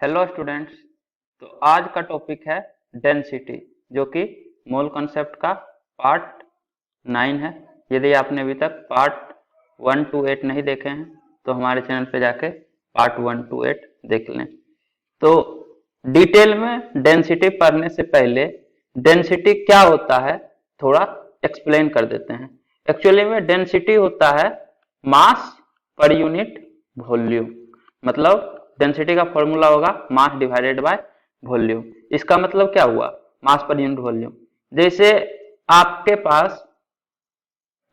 Hello students. तो आज का टॉपिक है डेंसिटी, जो कि मोल कॉन्सेप्ट का पार्ट 9 है। यदि आपने अभी तक पार्ट 1 to 8 नहीं देखे हैं तो हमारे चैनल पे जाके पार्ट 1 to 8 देख लें। तो डिटेल में डेंसिटी पढ़ने से पहले डेंसिटी क्या होता है थोड़ा एक्सप्लेन कर देते हैं। एक्चुअली में डेंसिटी होता है मास पर यूनिट वॉल्यूम। मतलब डेंसिटी का फॉर्मूला होगा मास डिवाइडेड बाय वॉल्यूम। इसका मतलब क्या हुआ, मास पर यूनिट वॉल्यूम। जैसे आपके पास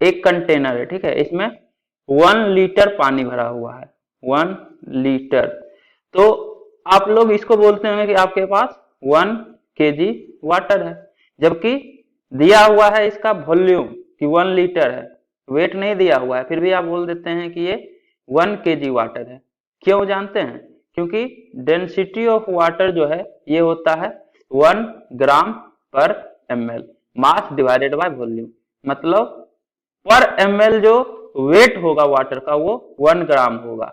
एक कंटेनर है, ठीक है, इसमें 1 लीटर पानी भरा हुआ है, 1 लीटर। तो आप लोग इसको बोलते हैं कि आपके पास 1 kg वाटर है, जबकि दिया हुआ है इसका वॉल्यूम कि 1 लीटर है, वेट नहीं दिया हुआ है, फिर भी आप बोल देते हैं कि ये 1 kg वाटर है। क्यों जानते हैं? क्योंकि डेंसिटी ऑफ वाटर जो है ये होता है 1 ग्राम पर ml, mass divided by volume. मतलब पर ml जो वेट होगा वाटर का वो 1 ग्राम होगा।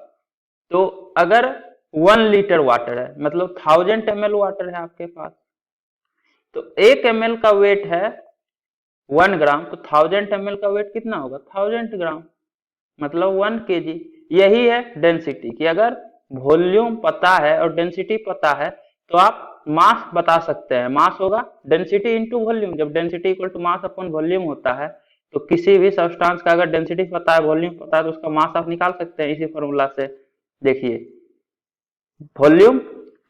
तो अगर 1 लीटर वाटर है मतलब 1000 ml वाटर है आपके पास, तो 1 ml का वेट है 1 ग्राम, तो 1000 ml का वेट कितना होगा? 1000 ग्राम, मतलब 1 kg। यही है डेंसिटी कि अगर वॉल्यूम पता है और डेंसिटी पता है तो आप मास बता सकते हैं। मास होगा डेंसिटी इंटू वॉल्यूम। जब density equal to mass upon volume होता है तो किसी भी सब्सटेंस का अगर डेंसिटी पता है, वॉल्यूम पता है, तो उसका मास आप निकाल सकते हैं इसी फॉर्मूला से। देखिए, वॉल्यूम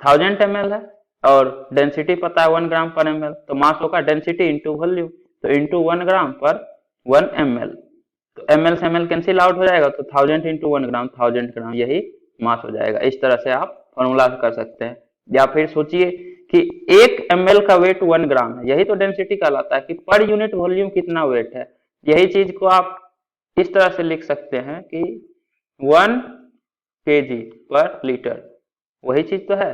1000 ml है और डेंसिटी पता है 1 ग्राम पर ml, तो मास होगा डेंसिटी इंटू वॉल्यूम, तो इंटू 1 ग्राम पर 1 ml। तो ml से ml कैंसिल आउट हो जाएगा, तो 1000 इंटू 1 ग्राम 1000 ग्राम, यही मास हो जाएगा। इस तरह से आप फॉर्मूला कर सकते हैं। या फिर सोचिए कि 1 ml का वेट 1 ग्राम है, यही तो डेंसिटी कहलाता है कि पर यूनिट वॉल्यूम कितना वेट है। यही चीज को आप इस तरह से लिख सकते हैं कि 1 kg पर लीटर, वही चीज तो है।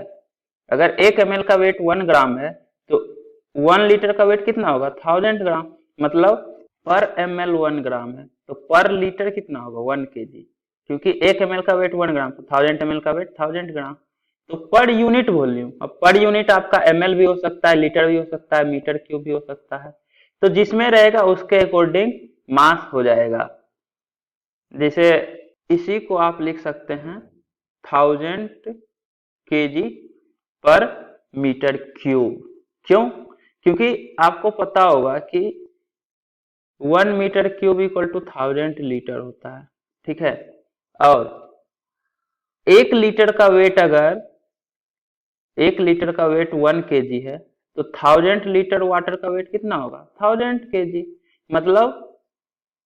अगर 1 ml का वेट 1 ग्राम है तो 1 लीटर का वेट कितना होगा? 1000 ग्राम। मतलब पर ml 1 ग्राम है तो पर लीटर कितना होगा? 1 kg। क्योंकि 1 ml का वेट 1 ग्राम तो 1000 ml का वेट 1000 ग्राम। तो पर यूनिट वॉल्यूम, अब पर यूनिट आपका ml भी हो सकता है, लीटर भी हो सकता है, मीटर क्यूब भी हो सकता है। तो जिसमें रहेगा उसके अकॉर्डिंग मास हो जाएगा। जैसे इसी को आप लिख सकते हैं 1000 kg पर मीटर क्यूब। क्यों? क्योंकि आपको पता होगा कि 1 metre cube equal to 1000 litre होता है, ठीक है। और 1 लीटर का वेट, अगर 1 लीटर का वेट 1 kg है तो 1000 लीटर वाटर का वेट कितना होगा? 1000 kg। मतलब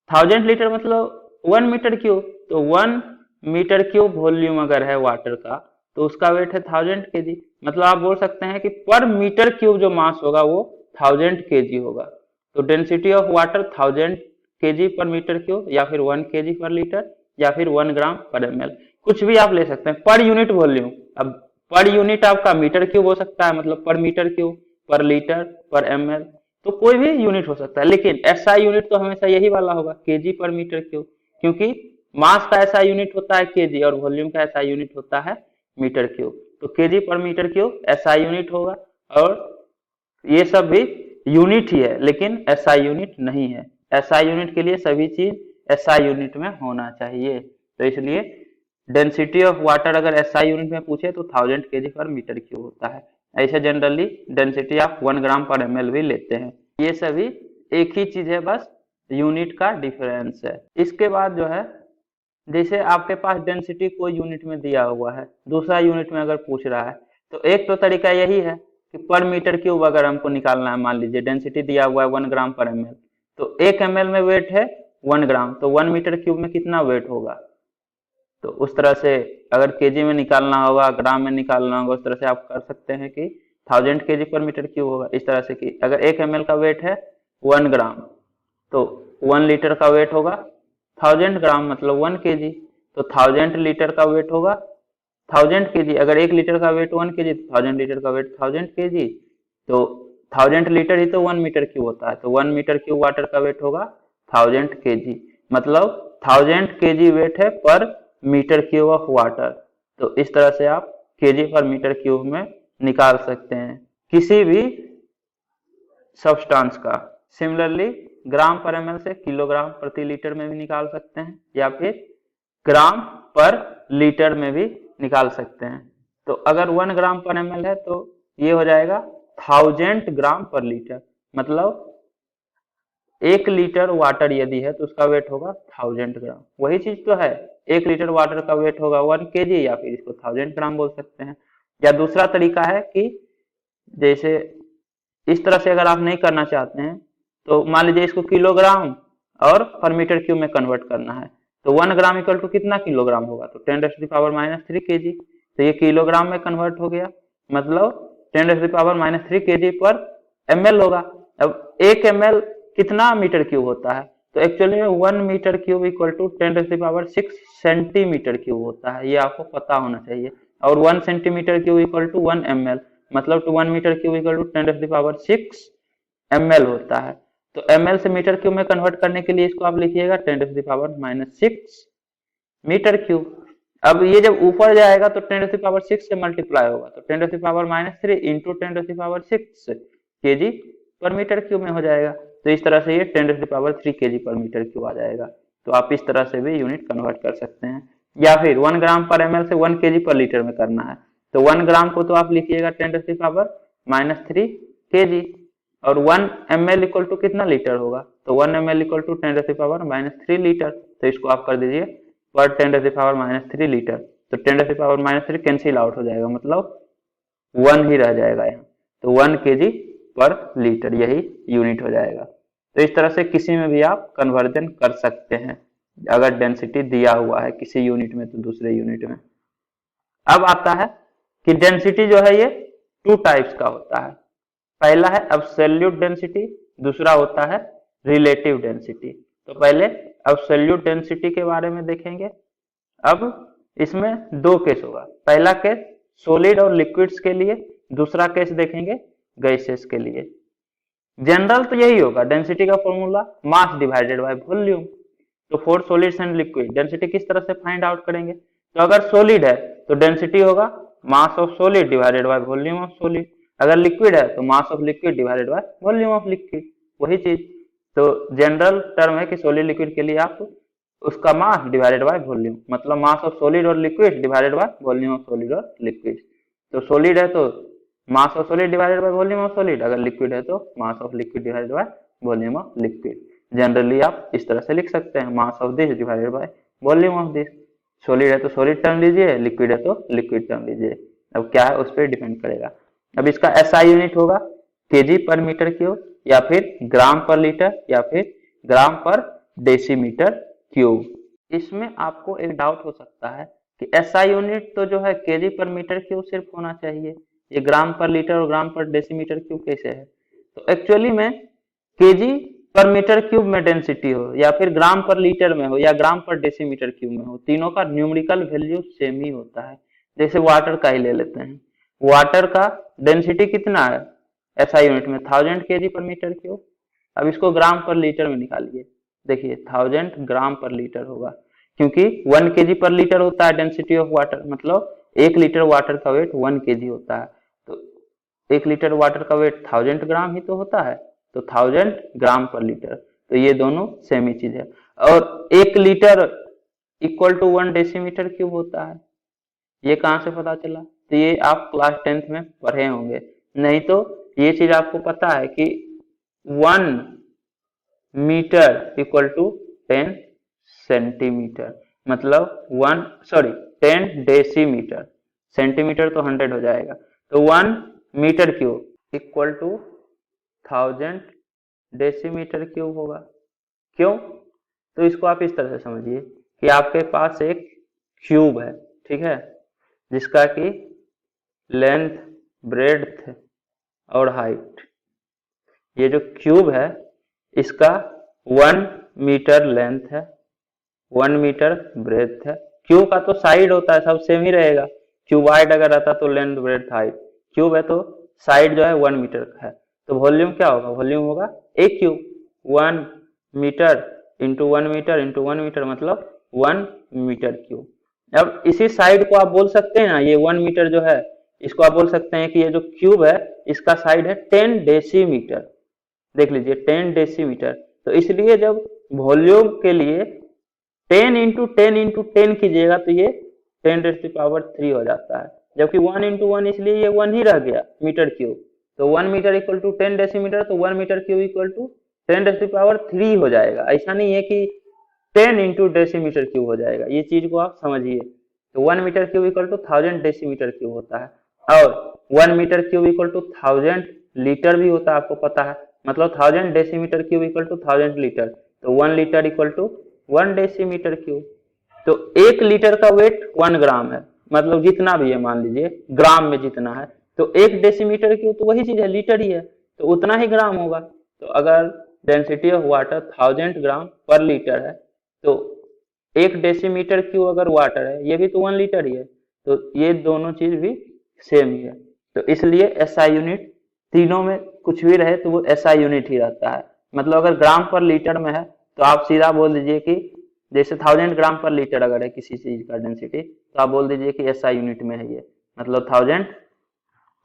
1000 लीटर मतलब 1 मीटर क्यूब, तो 1 मीटर क्यूब वॉल्यूम अगर है वाटर का तो उसका वेट है 1000 kg। मतलब आप बोल सकते हैं कि पर मीटर क्यूब जो मास होगा वो 1000 kg होगा। तो डेंसिटी ऑफ वाटर 1000 kg पर मीटर क्यूब, या फिर 1 kg पर लीटर, या फिर 1 ग्राम पर ml, कुछ भी आप ले सकते हैं। पर यूनिट वॉल्यूम, अब पर यूनिट आपका मीटर क्यूब हो सकता है, मतलब पर मीटर क्यूब, पर लीटर, पर ml, तो कोई भी यूनिट हो सकता है। लेकिन एसआई यूनिट तो हमेशा यही वाला होगा, केजी पर मीटर क्यूब, क्योंकि मास का एसआई यूनिट होता है केजी और वॉल्यूम का एसआई यूनिट होता है मीटर क्यूब। तो केजी पर मीटर क्यूब एसआई यूनिट होगा। और ये सब भी यूनिट ही है लेकिन एसआई यूनिट नहीं है। एसआई यूनिट के लिए सभी चीज एसआई यूनिट में होना चाहिए। तो इसलिए डेंसिटी ऑफ वाटर अगर एसआई यूनिट में पूछे तो 1000 kg पर मीटर क्यूब होता है। ऐसे जनरली डेंसिटी आप 1 ग्राम पर ml भी लेते हैं। ये सभी एक ही चीज है, बस यूनिट का डिफरेंस है। इसके बाद जो है, जैसे आपके पास डेंसिटी कोई यूनिट में दिया हुआ है, दूसरा यूनिट में अगर पूछ रहा है, तो एक तो तरीका यही है कि पर मीटर क्यूब अगर हमको निकालना है, मान लीजिए डेंसिटी दिया हुआ है 1 ग्राम पर ml, तो 1 ml में वेट है 1 ग्राम, तो 1 मीटर क्यूब में कितना वेट होगा? तो उस तरह से अगर केजी में निकालना होगा, ग्राम में निकालना होगा, उस तरह से आप कर सकते हैं कि 1000 kg पर मीटर क्यूब होगा। इस तरह से कि अगर 1 ml का वेट है 1 ग्राम तो 1 लीटर का वेट होगा 1000 ग्राम, मतलब 1 kg। तो 1000 लीटर का वेट होगा 1000 kg। अगर 1 लीटर का वेट 1 kg तो 1000 लीटर का वेट 1000 kg। तो 1000 लीटर ही तो 1 मीटर क्यूब होता है, तो 1 मीटर क्यूब वाटर का वेट होगा 1000 kg। मतलब 1000 kg वेट है पर मीटर क्यूब ऑफ वाटर। तो इस तरह से आप केजी पर मीटर क्यूब में निकाल सकते हैं किसी भी सब्सटेंस का। सिमिलरली ग्राम पर एमएल से किलोग्राम प्रति लीटर में भी निकाल सकते हैं या फिर ग्राम पर लीटर में भी निकाल सकते हैं। तो अगर 1 ग्राम पर एमएल है तो ये हो जाएगा 1000 ग्राम पर लीटर, मतलब 1 लीटर वाटर यदि है तो उसका वेट होगा 1000 ग्राम। वही चीज तो है, 1 लीटर वाटर का वेट होगा 1 केजी, या फिर इसको 1000 ग्राम बोल सकते हैं। या दूसरा तरीका है कि जैसे इस तरह से अगर आप नहीं करना चाहते हैं तो मान लीजिए इसको किलोग्राम और पर मीटर क्यूब में कन्वर्ट करना है, तो 1 ग्राम इक्वल टू कितना किलोग्राम होगा, तो 10⁻³ केजी। तो ये किलोग्राम में कन्वर्ट हो गया, मतलब 10⁻³ केजी पर एमएल होगा। अब 1 एमएल कितना मीटर क्यूब होता है, तो एक्चुअली में 1 metre cube equal to 10⁻6 centimetre cube होता है, ये आपको पता होना चाहिए। और 1 centimetre cube equal to 1 ML, मतलब 1 metre cube equal to 10⁻6 ML होता है। तो एमएल से मीटर क्यूब में कन्वर्ट करने के लिए इसको आप लिखिएगा 10⁻6 मीटर क्यूब। अब ये जब ऊपर जाएगा तो 10⁻6 से मल्टीप्लाई होगा, तो 10⁻³ इंटू 10⁻6 केजी पर मीटर क्यूब में हो जाएगा। तो इस तरह से ये 10⁻³ केजी पर मीटर क्यूब आ जाएगा। तो आप इस तरह से भी यूनिट कन्वर्ट कर सकते हैं। या फिर 1 ग्राम पर एमएल से 1 केजी पर लीटर में करना है, तो 1 ग्राम को तो आप लिखिएगा 10⁻³ केजी, और 1 ml इक्वल टू कितना लीटर होगा, तो 1 ml इक्वल टू 10⁻³ लीटर। तो इसको आप कर दीजिए पर 10⁻³ लीटर, तो 10⁻³ कैंसिल आउट हो जाएगा, मतलब 1 ही रह जाएगा यहाँ, तो 1 केजी पर लीटर यही यूनिट हो जाएगा। तो इस तरह से किसी में भी आप कन्वर्जन कर सकते हैं अगर डेंसिटी दिया हुआ है किसी यूनिट में तो दूसरे यूनिट में। अब आता है कि डेंसिटी जो है ये 2 टाइप्स का होता है। पहला है एब्सोल्यूट डेंसिटी, दूसरा होता है रिलेटिव डेंसिटी। तो पहले एब्सोल्यूट डेंसिटी के बारे में देखेंगे। अब इसमें 2 केस होगा, पहला केस सॉलिड और लिक्विड्स के लिए, दूसरा केस देखेंगे गैसेस के लिए। जनरल तो यही होगा, डेंसिटी का formula mass divided by volume. तो for solids and liquid density किस तरह से फाइंड आउट करेंगे, तो अगर सॉलिड है तो डेंसिटी होगा mass of solid divided by volume of solid, अगर लिक्विड है तो mass of liquid divided by volume of liquid, वही चीज। तो जनरल टर्म है कि सॉलिड लिक्विड के लिए आप उसका मास डिवाइडेड बाय वॉल्यूम, मतलब मास ऑफ सॉलिड और liquid divided by volume of solid और लिक्विड। तो सॉलिड है तो mass of solid divided by volume of solid, अगर लिक्विड है तो mass of liquid divided by volume of liquid. Generally आप इस तरह से लिख सकते हैं, mass of this divided by volume of this. Solid है तो सॉलिड टर्म लीजिए, लिक्विड है तो लिक्विड टर्म लीजिए। अब क्या है उस पर डिपेंड करेगा। अब इसका एसआई यूनिट होगा केजी पर मीटर क्यूब, या फिर ग्राम पर लीटर, या फिर ग्राम पर डेसीमीटर क्यूब। इसमें आपको एक डाउट हो सकता है कि एसआई यूनिट तो जो है केजी पर मीटर क्यूब सिर्फ होना चाहिए, ये ग्राम पर लीटर और ग्राम पर डेसीमीटर क्यूब कैसे है। तो एक्चुअली में केजी पर मीटर क्यूब में डेंसिटी हो, या फिर ग्राम पर लीटर में हो, या ग्राम पर डेसीमीटर क्यूब में हो, तीनों का न्यूमेरिकल वैल्यू सेम ही होता है। जैसे वाटर का ही ले लेते हैं, वाटर का डेंसिटी कितना है एसआई यूनिट में 1000 केजी पर मीटर क्यूब। अब इसको ग्राम पर लीटर में निकालिए, देखिए 1000 ग्राम पर लीटर होगा, क्योंकि 1 केजी पर लीटर होता है डेंसिटी ऑफ वाटर, मतलब 1 लीटर वाटर का वेट 1 केजी होता है, तो 1 लीटर वाटर का वेट 1000 ग्राम ही तो होता है, तो 1000 ग्राम पर लीटर। तो ये दोनों सेम ही चीज है। और 1 litre equal to 1 decimetre cube होता है, ये कहां से पता चला, तो ये आप क्लास 10th में पढ़े होंगे, नहीं तो ये चीज आपको पता है कि 1 मीटर इक्वल टू 10 सेंटीमीटर, मतलब 10 डेसीमीटर, सेंटीमीटर तो 100 हो जाएगा, तो 1 metre cube equal to 1000 decimetre cube होगा। क्यों, तो इसको आप इस तरह से समझिए कि आपके पास एक क्यूब है, ठीक है, जिसका कि लेंथ, ब्रेड्थ और हाइट, ये जो क्यूब है इसका 1 मीटर लेंथ है, 1 मीटर ब्रेड्थ है। क्यूब का तो साइड होता है सब सेम ही रहेगा, क्यूबाइड अगर रहता तो लेंथ, ब्रेड्थ, हाइट, क्यूब है तो साइड जो है 1 मीटर का है। तो वॉल्यूम क्या होगा, वॉल्यूम होगा a cube, 1 metre into 1 metre into 1 metre, मतलब 1 मीटर क्यूब। अब इसी साइड को आप बोल सकते हैं ना, ये 1 मीटर जो है इसको आप बोल सकते हैं कि ये जो क्यूब है इसका साइड है 10 डेसीमीटर। देख लीजिए 10 डेसीमीटर। तो इसलिए जब वॉल्यूम के लिए 10 × 10 × 10 कीजिएगा तो ये 10⁻³ हो जाता है, जबकि 1 × 1 इसलिए ये 1 ही रह गया मीटर क्यूब। तो 1 मीटर इक्वल टू 10 डेसीमीटर, तो 1 मीटर क्यूब इक्वल टू 10⁻³ हो जाएगा। ऐसा नहीं है कि 10 × डेसीमीटर क्यूब हो जाएगा, ये चीज को आप समझिए। तो 1 metre cube equal to 1000 decimetre cube होता है, और 1 metre cube equal to 1000 litre भी होता है, आपको पता है। मतलब 1000 decimetre cube equal to 1000 litre, तो 1 litre equal to 1 decimetre cube. तो 1 लीटर का वेट 1 ग्राम है, मतलब जितना भी है मान लीजिए ग्राम में जितना है, तो 1 डेसीमीटर क्यूब तो वही चीज है, लीटर ही है, तो उतना ही ग्राम होगा। तो अगर डेंसिटी ऑफ वाटर 1000 ग्राम पर लीटर है, तो 1 डेसीमीटर क्यूब अगर वाटर है, ये भी तो 1 लीटर ही है, तो ये दोनों चीज भी सेम ही है। तो इसलिए एसआई यूनिट तीनों में कुछ भी रहे तो वो एसआई यूनिट ही रहता है। मतलब अगर ग्राम पर लीटर में है तो आप सीधा बोल दीजिए कि जैसे 1000 ग्राम पर लीटर अगर है किसी चीज का डेंसिटी, तो आप बोल दीजिए कि एसआई यूनिट में है ये, मतलब 1000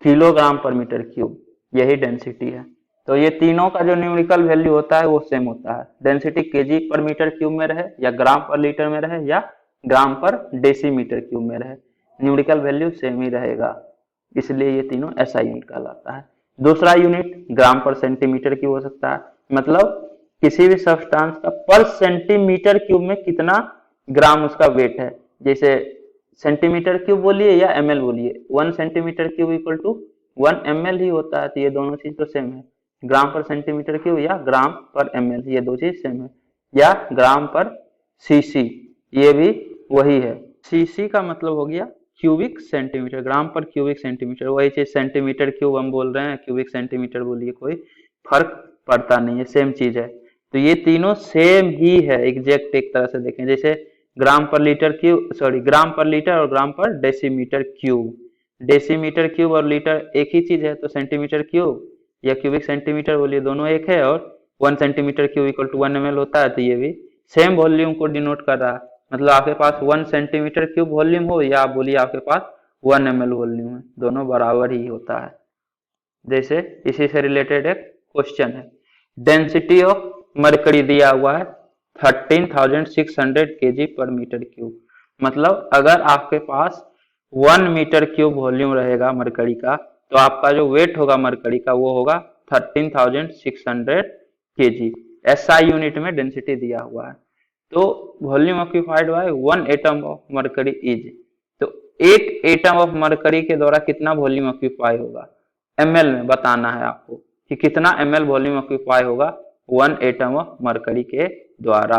किलोग्राम पर मीटर क्यूब, यही डेंसिटी है। तो ये तीनों का जो न्यूमेरिकल वैल्यू होता है वो सेम होता है। डेंसिटी केजी पर मीटर क्यूब में रहे, या ग्राम पर लीटर में रहे, या ग्राम पर डेसीमीटर क्यूब में रहे, न्यूमेरिकल वैल्यू सेम ही रहेगा। इसलिए ये तीनों एसआई यूनिट कहलाता है। दूसरा यूनिट ग्राम पर सेंटीमीटर क्यूब हो सकता है, मतलब किसी भी सब्सटेंस का पर सेंटीमीटर क्यूब में कितना ग्राम उसका वेट है। जैसे सेंटीमीटर क्यूब बोलिए या एमएल बोलिए, 1 centimetre cube equal to 1 ml ही होता है। तो ये दोनों चीज तो सेम है, ग्राम पर सेंटीमीटर क्यूब या ग्राम पर ml, ये दो चीज सेम है। या ग्राम पर सीसी, ये भी वही है। सीसी का मतलब हो गया क्यूबिक सेंटीमीटर, ग्राम पर क्यूबिक सेंटीमीटर, वही चीज सेंटीमीटर क्यूब हम बोल रहे हैं, क्यूबिक सेंटीमीटर बोलिए, कोई फर्क पड़ता नहीं है, सेम चीज है। तो ये तीनों सेम ही है एग्जैक्ट। एक तरह से देखें जैसे ग्राम पर लीटर क्यूब, सॉरी ग्राम पर लीटर और ग्राम पर डेसीमीटर क्यूब, डेसीमीटर क्यूब और लीटर एक ही चीज है, तो सेंटीमीटर क्यूब या क्यूबिक सेंटीमीटर बोलिए दोनों एक है। और 1 centimetre cube equal to 1 ml होता है, तो ये भी सेम वॉल्यूम को डिनोट कर रहा है। मतलब आपके पास 1 सेंटीमीटर क्यूब वॉल्यूम हो या आप बोलिए आपके पास 1 ml वॉल्यूम है, दोनों बराबर ही होता है। जैसे इसी से रिलेटेड एक क्वेश्चन है, डेंसिटी ऑफ मरकरी दिया हुआ है 13,600 kg पर मीटर क्यूब। मतलब अगर आपके पास 1 मीटर क्यूब वॉल्यूम रहेगा मरकरी का, तो आपका जो वेट होगा मरकरी का वो होगा 13,600 kg। एसआई यूनिट में डेंसिटी दिया हुआ है। तो volume occupied by 1 atom of mercury is, तो 1 एटम ऑफ मरकरी के द्वारा कितना वॉल्यूम ऑक्यूपाई होगा, एमएल में बताना है आपको कि कितना एमएल वॉल्यूम ऑक्यूपाई होगा 1 एटम ऑफ मरकरी के द्वारा।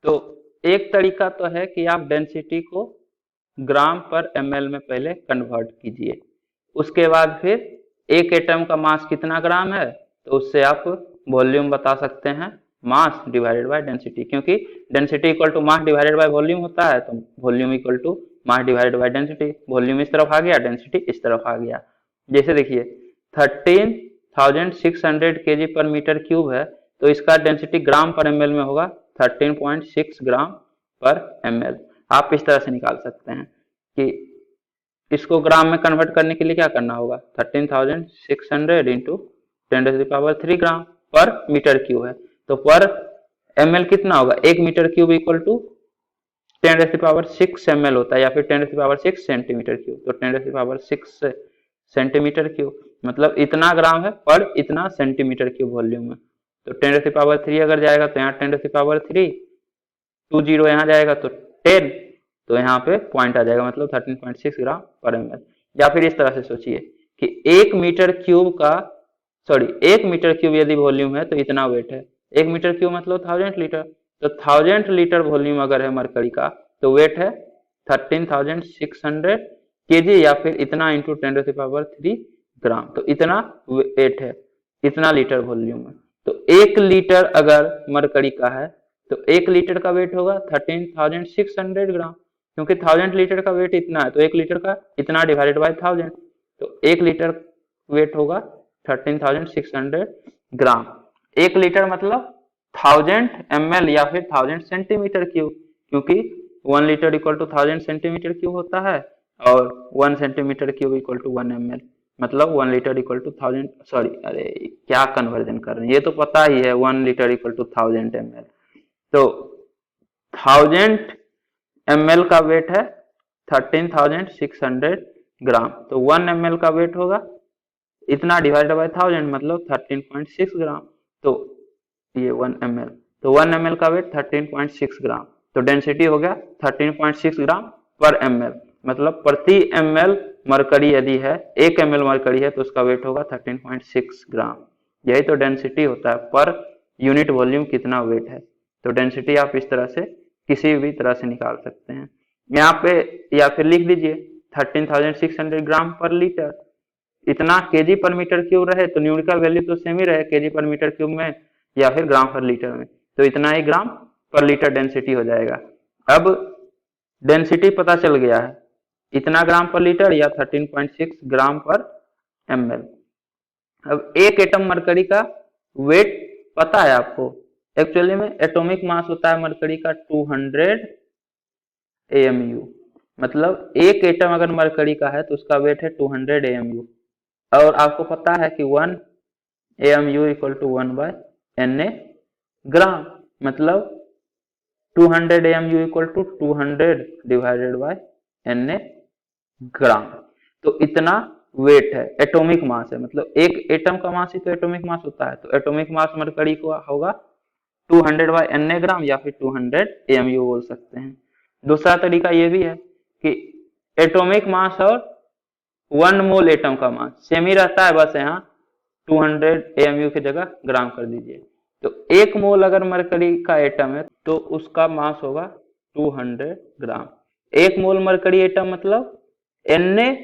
तो एक तरीका तो है कि आप डेंसिटी को ग्राम पर एमएल में पहले कन्वर्ट कीजिए, उसके बाद फिर एक एटम का मास कितना ग्राम है, तो उससे आप वॉल्यूम बता सकते हैं मास डिवाइडेड बाय डेंसिटी, क्योंकि density equal to mass divided by volume होता है, तो volume equal to mass divided by density. Volume इस तरफ आ गया, डेंसिटी इस तरफ आ गया। जैसे देखिए 13,600 kg पर मीटर क्यूब है, तो इसका डेंसिटी ग्राम पर एमएल में होगा 13.6 ग्राम पर एमएल। आप इस तरह से निकाल सकते हैं कि इसको ग्राम में कन्वर्ट करने के लिए क्या करना होगा, 13,600 इंटू 10⁻³ ग्राम पर मीटर क्यूब है, तो पर एमएल कितना होगा, 1 metre cube equal to 10⁻6 ml होता है, या फिर 10⁻6 सेंटीमीटर क्यूब, तो 10⁻6 सेंटीमीटर क्यूब मतलब इतना ग्राम है पर इतना सेंटीमीटर क्यूब वॉल्यूम है। तो 10⁻³ अगर जाएगा तो यहाँ 10⁻3, 20 यहाँ जाएगा तो 10, तो यहाँ पे पॉइंट आ जाएगा, मतलब 13.6 ग्राम पर एमएल। या फिर इस तरह से सोचिए कि 1 मीटर क्यूब यदि वॉल्यूम है तो इतना वेट है, 1 मीटर क्यूब मतलब 1000 लीटर, तो 1000 लीटर वॉल्यूम अगर है मरकरी का, तो वेट है 13,600 kg, या फिर इतना इंटू 10⁻³ ग्राम, तो इतना वेट है, इतना लीटर वॉल्यूम है। तो 1 लीटर अगर मरकरी का है तो 1 लीटर का वेट होगा 13,600 ग्राम, क्योंकि 1000 लीटर का वेट इतना है, तो 1 लीटर का इतना डिवाइडेड बाय 1000, तो 1 लीटर वेट होगा 13,600 ग्राम। 1 लीटर मतलब 1000 ml या फिर 1000 सेंटीमीटर क्यूब, क्योंकि 1 litre equal to 1000 centimetre cube होता है और 1 centimetre cube equal to 1 ml, मतलब 1 लीटर इक्वल टू 1000, सॉरी अरे क्या कन्वर्जन कर रहे हैं, ये तो पता ही है 1 लीटर इक्वल टू 1000 ml। तो 1000 ml का वेट है 13,600 ग्राम, तो 1 ml का वेट होगा इतना डिवाइडेड बाय 1000 मतलब 13.6 ग्राम, तो ये 1 ml, तो 1 ml का वेट 13.6 ग्राम, तो डेंसिटी हो गया 13.6 ग्राम पर ml, मतलब प्रति ml मरकरी यदि है 1 ml मरकरी है तो उसका वेट होगा 13.6 ग्राम। यही तो डेंसिटी होता है, पर यूनिट वॉल्यूम कितना वेट है। तो डेंसिटी आप इस तरह से किसी भी तरह से निकाल सकते हैं यहाँ पे, या फिर लिख दीजिए 13,600 ग्राम पर लीटर। इतना केजी पर मीटर क्यूब रहे तो न्यूमेरिकल वैल्यू तो सेम ही रहे केजी पर मीटर क्यूब में या फिर ग्राम पर लीटर में, तो इतना ही ग्राम पर लीटर डेंसिटी हो जाएगा। अब डेंसिटी पता चल गया है इतना ग्राम पर लीटर या 13.6 ग्राम पर ml। अब एक एटम मरकरी का वेट पता है आपको, एक्चुअली में एटॉमिक मास होता है मरकरी का 200 AMU, मतलब एक एटम अगर मरकरी का है तो उसका वेट है 200 AMU, और आपको पता है कि 1 AMU इक्वल टू 1/Na ग्राम, मतलब 200 AMU equal to 200 divided by Na gram. तो इतना वेट है, एटॉमिक मास है, मतलब एक एटम का मास ही तो एटॉमिक मास होता है, तो एटॉमिक मास मरकरी को होगा 200/Na ग्राम या फिर 200 AMU बोल सकते हैं। दूसरा तरीका ये भी है कि एटॉमिक मास और 1 मोल एटम का मास सेम ही रहता है, बस यहाँ 200 AMU की जगह ग्राम कर दीजिए। तो 1 मोल अगर मरकरी का एटम है तो उसका मास होगा 200 ग्राम। 1 मोल मरकरी एटम मतलब Na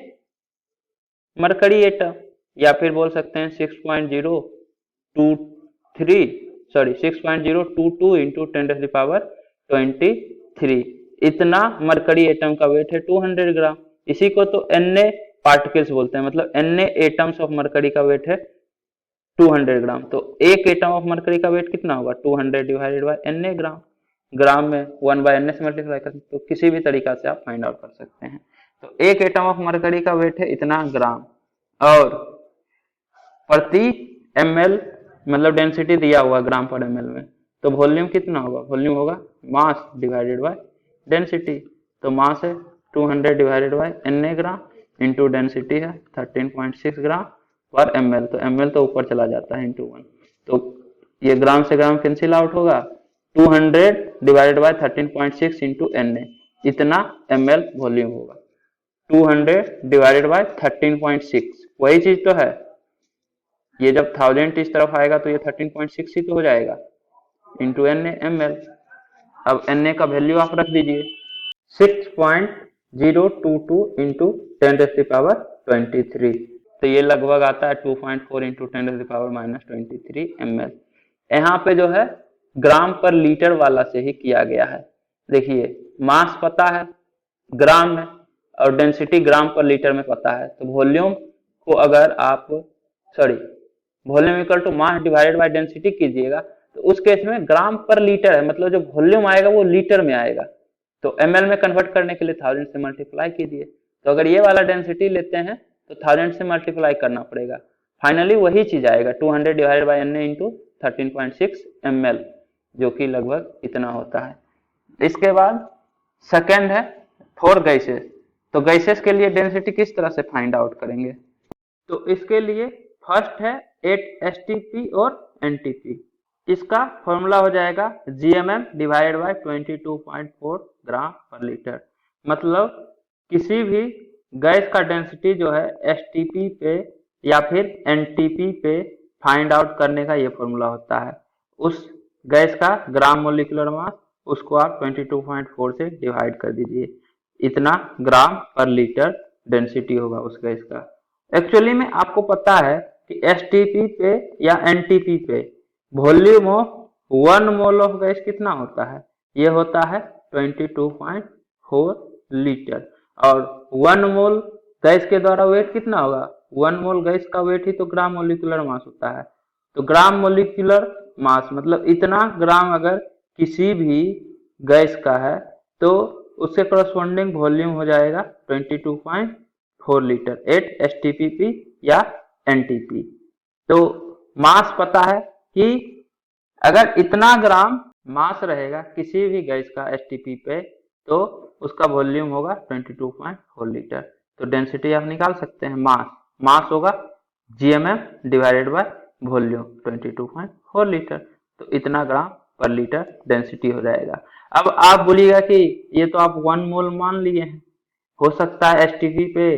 मरकरी एटम, या फिर बोल सकते हैं 6.022 इंटू 10⁻23, इतना मरकरी एटम का वेट है 200 ग्राम। इसी को तो Na पार्टिकल्स बोलते हैं, मतलब Na एटम्स ऑफ मरकरी का वेट है 200 ग्राम। तो एक एटम ऑफ मरकरी का वेट कितना होगा 200 डिवाइडेड बाय Na ग्राम, ग्राम में 1/Na से मल्टीप्लाई करते, तो किसी भी तरीका से आप फाइंड आउट कर सकते हैं। तो एक एटम ऑफ मरकरी का वेट है इतना ग्राम, और प्रति ml मतलब डेंसिटी दिया हुआ ग्राम पर ml में, तो वॉल्यूम कितना होगा, वॉल्यूम होगा मास डिवाइडेड बाय डेंसिटी। तो मास है 200 divided by Na gram into density है 13.6 ग्राम पर ml, तो ml तो ऊपर चला जाता है इंटू 1, तो ये ग्राम से ग्राम कैंसिल आउट होगा, 200 डिवाइडेड बाय 13.6 इंटू Na, इतना ml वॉल्यूम होगा। 200 डिवाइडेड बाय 13.6 वही चीज तो है, ये जब 1000 इस तरफ आएगा तो ये 13.6 ही तो हो जाएगा इंटू Na ml। अब Na का वैल्यू आप रख दीजिए 6.022 इंटू 10⁻23, तो ये लगभग आता है 2.4 इंटू 10⁻23 ml। यहाँ पे जो है ग्राम पर लीटर वाला से ही किया गया है। देखिए मास पता है ग्राम में और डेंसिटी ग्राम पर लीटर में पता है, तो वॉल्यूम को अगर आप volume equal to mass divided by density कीजिएगा तो उस केस में ग्राम पर लीटर है, मतलब जो वॉल्यूम आएगा वो लीटर में आएगा, तो ml में कन्वर्ट करने के लिए 1000 से मल्टीप्लाई कीजिए। तो अगर ये वाला डेंसिटी लेते हैं तो 1000 से मल्टीप्लाई करना पड़ेगा, फाइनली वही चीज आएगा 200 divided by Na into 13.6 ml, जो कि लगभग इतना होता है। इसके बाद सेकेंड है फॉर गैसेस। तो गैसेस के लिए डेंसिटी किस तरह से फाइंड आउट करेंगे, तो इसके लिए फर्स्ट है 8 STP और NTP। इसका फॉर्मूला हो जाएगा GMM डिवाइडेड बाय 22.4 ग्राम पर लीटर, मतलब किसी भी गैस का डेंसिटी जो है STP पे या फिर NTP पे फाइंड आउट करने का ये फॉर्मूला होता है। उस गैस का ग्राम मोलिकुलर मास उसको आप 22.4 से डिवाइड कर दीजिए, इतना ग्राम पर लीटर डेंसिटी होगा उस गैस का। एक्चुअली में आपको पता है कि STP पे या NTP पे volume of 1 mole of gas कितना होता है, ये होता है 22.4 लीटर, और 1 मोल गैस के द्वारा वेट कितना होगा, 1 मोल गैस का वेट ही तो ग्राम मोलिकुलर मास होता है। तो ग्राम मोलिकुलर मास मतलब इतना ग्राम अगर किसी भी गैस का है तो उसके करस्पॉन्डिंग वॉल्यूम हो जाएगा 22.4 लीटर एट STPP या NTP। तो मास पता है कि अगर इतना ग्राम मास रहेगा किसी भी गैस का STP पे तो उसका वॉल्यूम होगा 22.4 लीटर। तो डेंसिटी आप निकाल सकते हैं, मास होगा GMM divided by volume 22.4 litre, तो इतना ग्राम पर लीटर डेंसिटी हो जाएगा। अब आप बोलिएगा कि ये तो आप 1 मोल मान लिए हैं, हो सकता है STP पे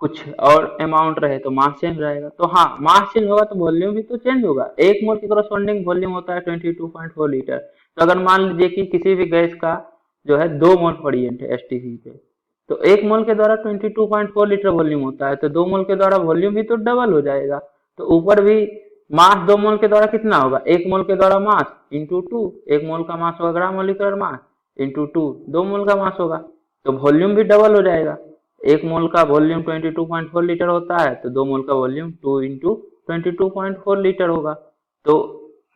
कुछ और अमाउंट रहे तो मास चेंज रहेगा। तो हाँ, मास चेंज होगा तो वॉल्यूम भी तो चेंज होगा। 1 मोल के करस्पॉन्डिंग वॉल्यूम होता है 22.4 लीटर। तो अगर मान लीजिए कि किसी भी गैस का जो है 2 मोल प्रोडक्ट है STP पे, तो 1 मोल के द्वारा 22.4 लीटर वॉल्यूम होता है, तो 2 मोल के द्वारा वॉल्यूम भी तो डबल हो जाएगा। तो ऊपर भी मास 2 मोल के द्वारा कितना होगा, 1 मोल के द्वारा मास इंटू 2, 1 मोल का मास होगा ग्राम मोलिकुलर मास इंटू 2, 2 मोल का मास होगा, तो वॉल्यूम भी डबल हो जाएगा। 1 मोल का वॉल्यूम 22.4 लीटर होता है, तो 2 मोल का वॉल्यूम 2 इंटू 22.4 लीटर होगा। तो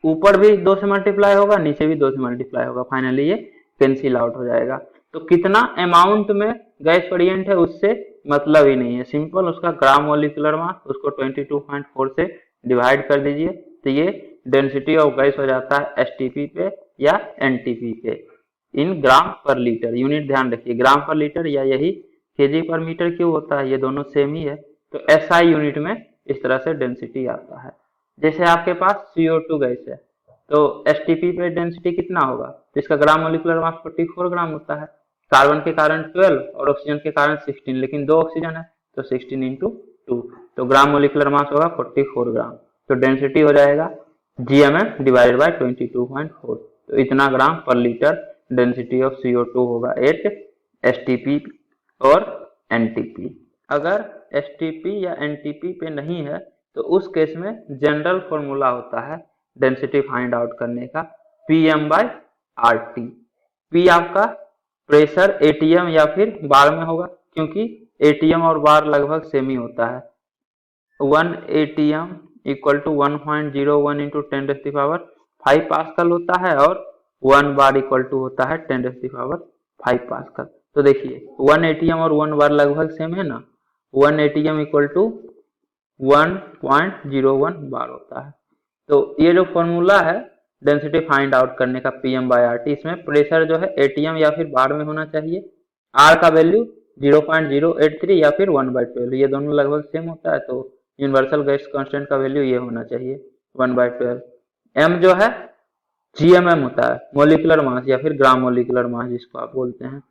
ऊपर भी 2 से मल्टीप्लाई होगा, नीचे भी 2 से मल्टीप्लाई होगा, फाइनली ये कैंसिल आउट हो जाएगा। तो कितना अमाउंट में गैस वेरिएंट है उससे मतलब ही नहीं है, सिंपल उसका ग्राम मोलिकुलर मास उसको 22.4 से डिवाइड कर दीजिए, तो ये डेंसिटी ऑफ गैस हो जाता है STP पे या NTP पे इन ग्राम पर लीटर। यूनिट ध्यान रखिए, ग्राम पर लीटर या यही केजी पर मीटर क्यों होता है, ये दोनों सेम ही है। तो SI यूनिट में इस तरह से डेंसिटी आता है। जैसे आपके पास CO2 गैस है, तो STP पे डेंसिटी कितना होगा, तो इसका ग्राम मोलिकुलर मास 44 ग्राम होता है। कार्बन के कारण 12 और ऑक्सीजन के कारण 16, लेकिन 2 ऑक्सीजन है तो 16 इंटू 2, तो ग्राम मोलिकुलर मास होगा 44 ग्राम। तो डेंसिटी हो जाएगा GMM डिवाइडेड बाय 22.4, तो इतना ग्राम पर लीटर डेंसिटी ऑफ CO2 होगा एट STP और NTP। अगर STP या NTP पे नहीं है तो उस केस में जनरल फॉर्मूला होता है डेंसिटी फाइंड आउट करने का, PM/RT। P आपका प्रेशर ATM या फिर बार में होगा, क्योंकि ATM और बार लगभग सेम ही होता है। 1 ATM equal to 1.01 into 10⁵ pascal होता है और 1 बार इक्वल टू होता है 10⁵ पास्कल। तो देखिए 1 ATM और 1 बार लगभग सेम है ना, 1 ATM इक्वल टू 1.01 बार होता है। तो ये जो फॉर्मूला है डेंसिटी फाइंड आउट करने का PM/RT, इसमें प्रेशर जो है ATM या फिर बार में होना चाहिए, R का वैल्यू 0.083 या फिर 1/12, ये दोनों लगभग सेम होता है, तो यूनिवर्सल गैस कांस्टेंट का वैल्यू ये होना चाहिए 1/12। M जो है GMM होता है, मोलिकुलर मास या फिर ग्राम मोलिकुलर मास जिसको आप बोलते हैं,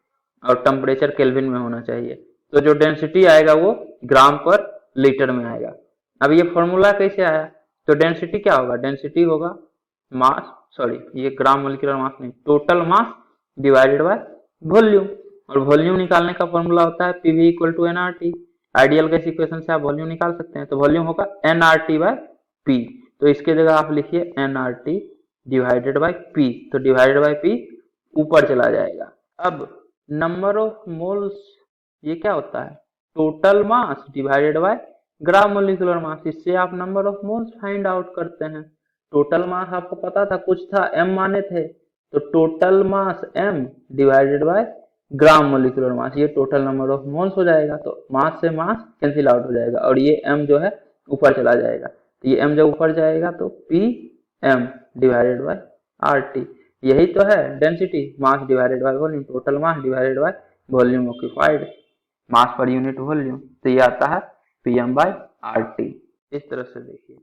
और टेम्परेचर केल्विन में होना चाहिए। तो जो डेंसिटी आएगा वो ग्राम पर लीटर में आएगा। अब ये फॉर्मूला कैसे आया, तो डेंसिटी क्या होगा, डेंसिटी होगा मास, सॉरी ये ग्राम मोलिकुलर मास नहीं, total mass divided by volume, और वॉल्यूम निकालने का फॉर्मूला होता है PV equal to NRT। Ideal gas equation से आप वॉल्यूम निकाल सकते हैं, तो वॉल्यूम होगा NRT/P। तो इसके जगह आप लिखिए NRT डिवाइडेड बाय P, तो डिवाइडेड बाय P ऊपर चला जाएगा। अब नंबर ऑफ मोल्स, ये क्या होता है, टोटल मास डिवाइडेड बाय ग्राम मोलिकुलर मास, इससे आप number of moles find out करते हैं। टोटल मास आपको पता था कुछ था, M माने थे, तो total mass M divided by gram molecular मास, ये टोटल नंबर ऑफ मोल्स हो जाएगा। तो मास से मास कैंसिल आउट हो जाएगा और ये M जो है ऊपर चला जाएगा, तो ये M जब ऊपर जाएगा तो PM डिवाइडेड बाय RT, यही तो है density, mass divided by volume, total mass divided by volume occupied, mass per unit volume, तो ये आता है PM/RT। इस तरह से देखिए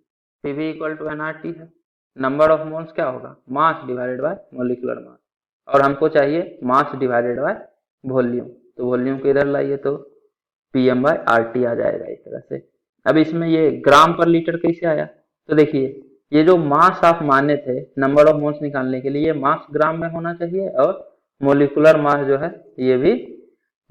PV इक्वल टू NRT है, नंबर ऑफ मोल्स क्या होगा, मास डिवाइडेड बाय मोलिकुलर मास, और हमको चाहिए मास डिवाइडेड बाय वॉल्यूम, तो वॉल्यूम को इधर लाइए तो PM/RT आ जाएगा इस तरह से। अब इसमें ये ग्राम पर लीटर कैसे आया, तो देखिए ये जो मास आप माने थे नंबर ऑफ मोल्स निकालने के लिए, ये मास ग्राम में होना चाहिए और मोलिकुलर मास जो है ये भी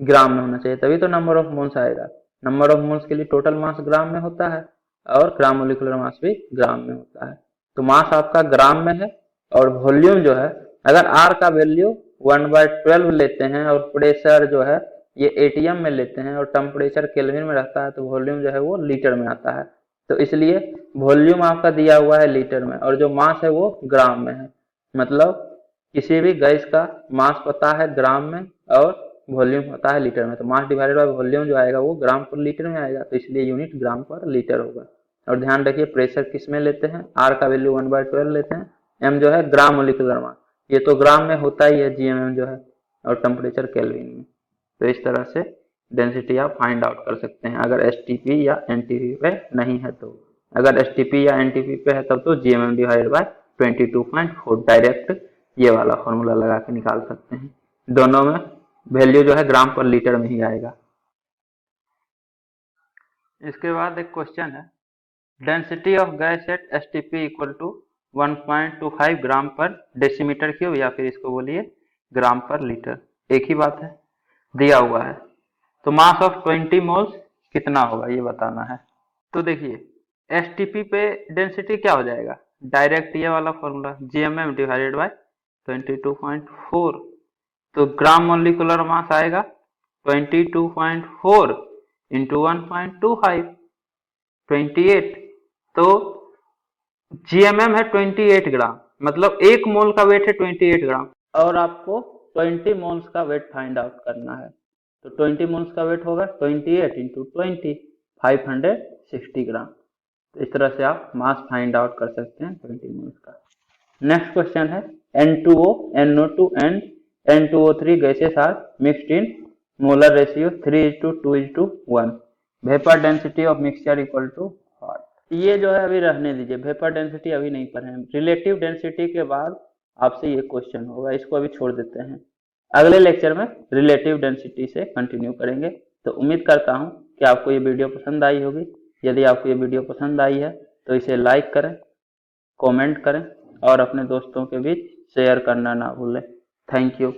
ग्राम में होना चाहिए, तभी तो नंबर ऑफ मोल्स आएगा। नंबर ऑफ मोल्स के लिए टोटल मास ग्राम में होता है और ग्राम मोलिकुलर मास भी ग्राम में होता है। तो मास आपका ग्राम में है और वॉल्यूम जो है, अगर R का वैल्यू 1/12 लेते हैं और प्रेशर जो है ये ATM में लेते हैं और टेम्परेचर केल्विन में रहता है, तो वॉल्यूम जो है वो लीटर में आता है। तो इसलिए वॉल्यूम आपका दिया हुआ है लीटर में और जो मास है वो ग्राम में है, मतलब किसी भी गैस का मास पता है ग्राम में और वॉल्यूम होता है लीटर में, तो मास डिवाइडेड बाय वॉल्यूम जो आएगा वो ग्राम पर लीटर में आएगा, तो इसलिए यूनिट ग्राम पर लीटर होगा। और ध्यान रखिए प्रेशर किस में लेते हैं, आर का वैल्यू 1/12 लेते हैं, एम जो है ग्राम मोलिकुलर मास, ये तो ग्राम में होता ही है जीएमएम जो है, और टेम्परेचर केल्विन में। तो इस तरह से डेंसिटी आप फाइंड आउट कर सकते हैं अगर एसटीपी या एनटीपी पे नहीं है तो। अगर एसटीपी या एनटीपी पे है तब तो जीएमएम डिवाइडेड बाय 22.4 डायरेक्ट ये वाला फॉर्मूला लगा के निकाल सकते हैं। दोनों में वैल्यू जो है ग्राम पर लीटर में ही आएगा। इसके बाद एक क्वेश्चन है, density of gas at STP equal to 1.25 gram पर डेसीमीटर क्यूब, या फिर इसको बोलिए ग्राम पर लीटर, एक ही बात है, दिया हुआ है। तो मास ऑफ 20 मोल्स कितना होगा ये बताना है। तो देखिए एसटीपी पे डेंसिटी क्या हो जाएगा, डायरेक्ट ये वाला फॉर्मूला जीएमएम डिवाइडेड बाय 22.4, तो ग्राम मोलिकुलर मास आएगा 22.4 इंटू 1.25 28, तो जीएमएम है 28 ग्राम, मतलब एक मोल का वेट है 28 ग्राम, और आपको 20 मोल्स का वेट फाइंड आउट करना है। तो 20 मोल्स का वेट होगा 28 इंटू 20 560 ग्राम। तो इस तरह से आप मास फाइंड आउट कर सकते हैं 20 मोल्स का। नेक्स्ट क्वेश्चन है N2O, NO2 and N2O3 gases are mixed in molar ratio 3:2:1, vapour density of mixture equal to what. ये जो है अभी रहने दीजिए, वेपर डेंसिटी अभी नहीं पढ़े हैं, रिलेटिव डेंसिटी के बाद आपसे ये क्वेश्चन होगा, इसको अभी छोड़ देते हैं। अगले लेक्चर में रिलेटिव डेंसिटी से कंटिन्यू करेंगे। तो उम्मीद करता हूँ कि आपको ये वीडियो पसंद आई होगी। यदि आपको ये वीडियो पसंद आई है तो इसे लाइक करें, कमेंट करें और अपने दोस्तों के बीच शेयर करना ना भूलें। Thank you.